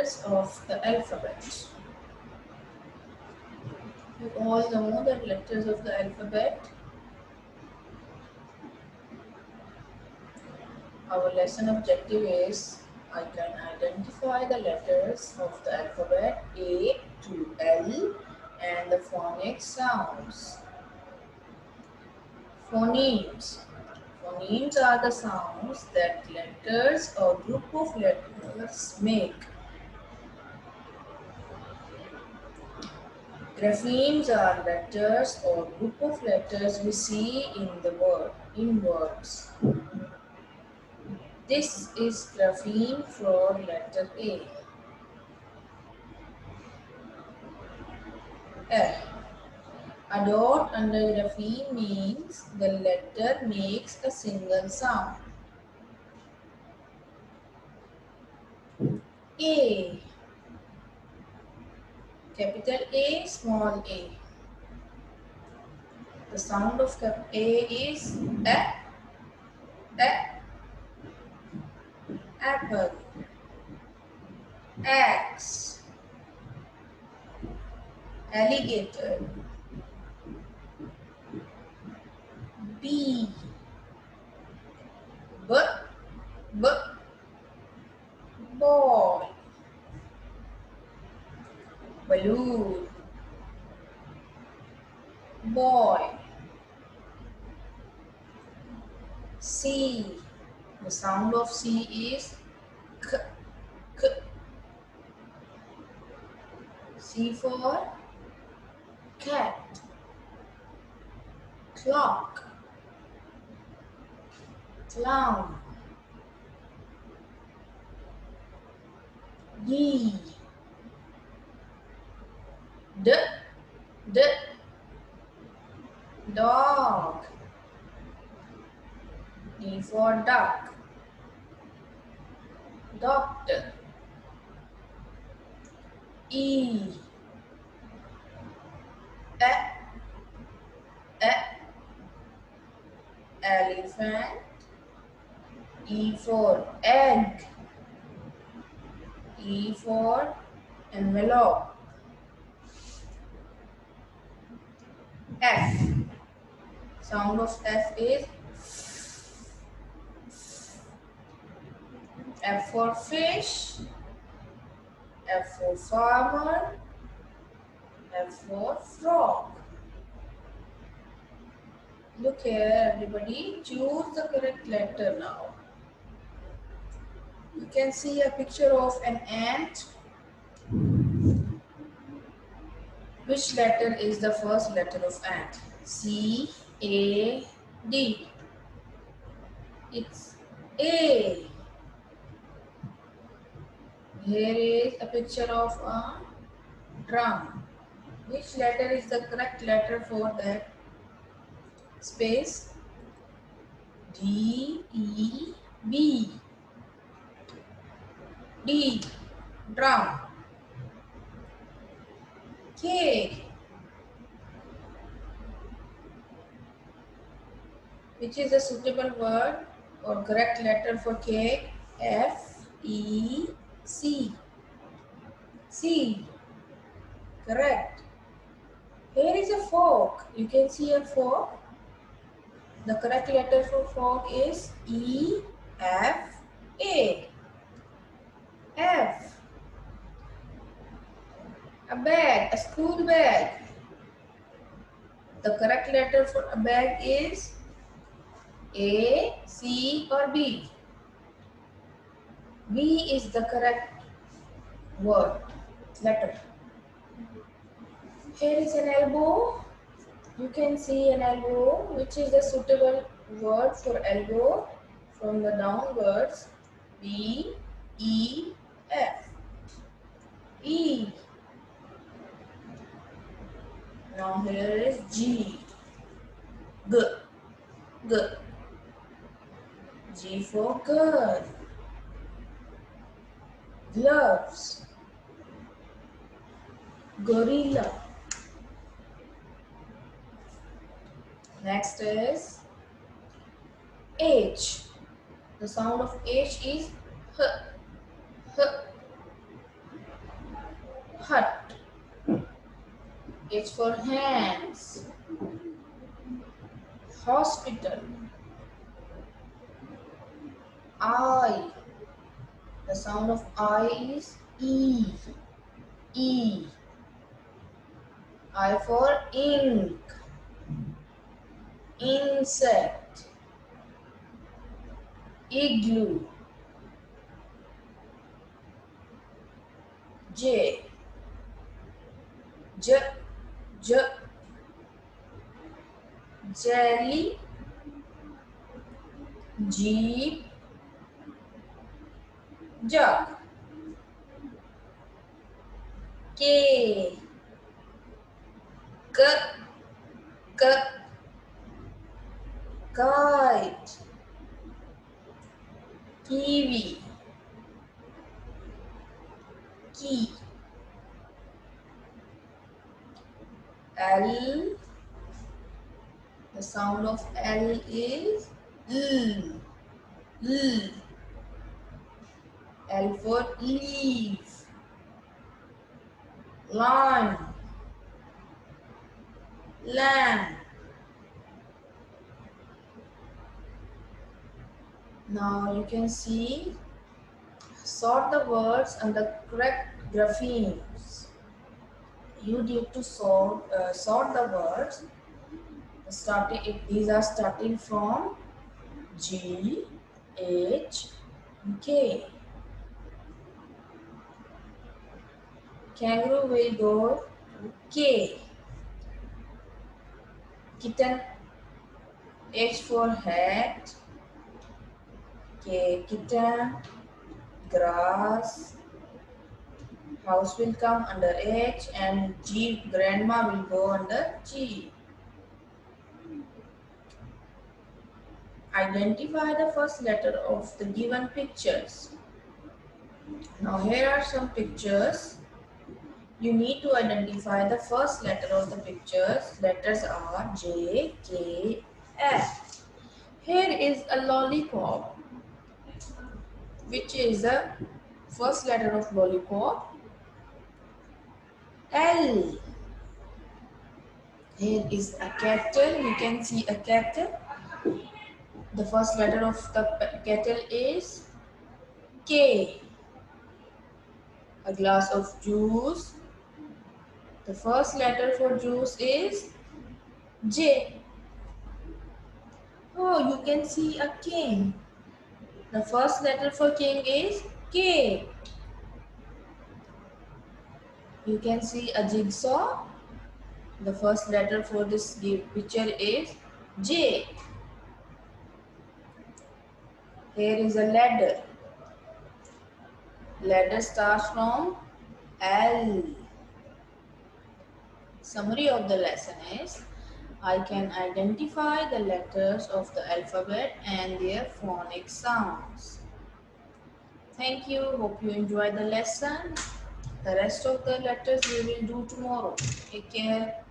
letters of the alphabet. You all know the letters of the alphabet. Our lesson objective is I can identify the letters of the alphabet A to L and the phonic sounds. Phonemes. Phonemes are the sounds that letters or group of letters make. Graphemes are letters or group of letters we see in words. This is grapheme for letter A. F. A dot under grapheme means the letter makes a single sound. A. Capital A, small a. The sound of A is a, apple. Axe, alligator. B, b, b, ball. Balloon, boy. C, the sound of C is k, k. C for cat. Clock, clown. D, d, d, dog. D for duck. Doctor. E, e, elephant. E for egg. E for envelope. F. Sound of F is F for fish. F for farmer. F for frog. Look here, everybody. Choose the correct letter now. You can see a picture of an ant. Which letter is the first letter of ant? C, A, D. It's A. Here is a picture of a drum. Which letter is the correct letter for that space? D, E, B. D, drum. K. Which is a suitable word or correct letter for K? F, E, C. C. Correct. Here is a fork. You can see a fork. The correct letter for fork is E, F, A. F. A bag, a school bag. The correct letter for a bag is A, C or B. B is the correct word, letter. Here is an elbow. You can see an elbow, which is the suitable word for elbow from the downwards. B, E, F. E. Now here is G. G. G. G for girl. Gloves. Gorilla. Next is H. The sound of H is H. H. hut. H for hands. Hospital. I. The sound of I is E. E. I for ink. Insect. Igloo. J. J. J. Jelly. Jeep. Jug. K. K. K. Kite. Kiwi. Key. L. The sound of L is L. L. L for leaf. Line. Lamb. Now you can see, sort the words and the correct graphemes. You need to sort the words. These are starting from G, H, K. Kangaroo will go to K. Kitten, H for hat. K, kitten. Grass. House will come under H and G, grandma will go under G. Identify the first letter of the given pictures. Now here are some pictures. You need to identify the first letter of the pictures. Letters are J, K, F. Here is a lollipop. Which is the first letter of lollipop? L. Here is a kettle. You can see a kettle. The first letter of the kettle is K. A glass of juice. The first letter for juice is J. Oh, you can see a king. The first letter for king is K. You can see a jigsaw. The first letter for this picture is J. Here is a ladder. Ladder starts from L. Summary of the lesson is, I can identify the letters of the alphabet and their phonic sounds. Thank you. Hope you enjoyed the lesson. The rest of the letters we will do tomorrow. Take care.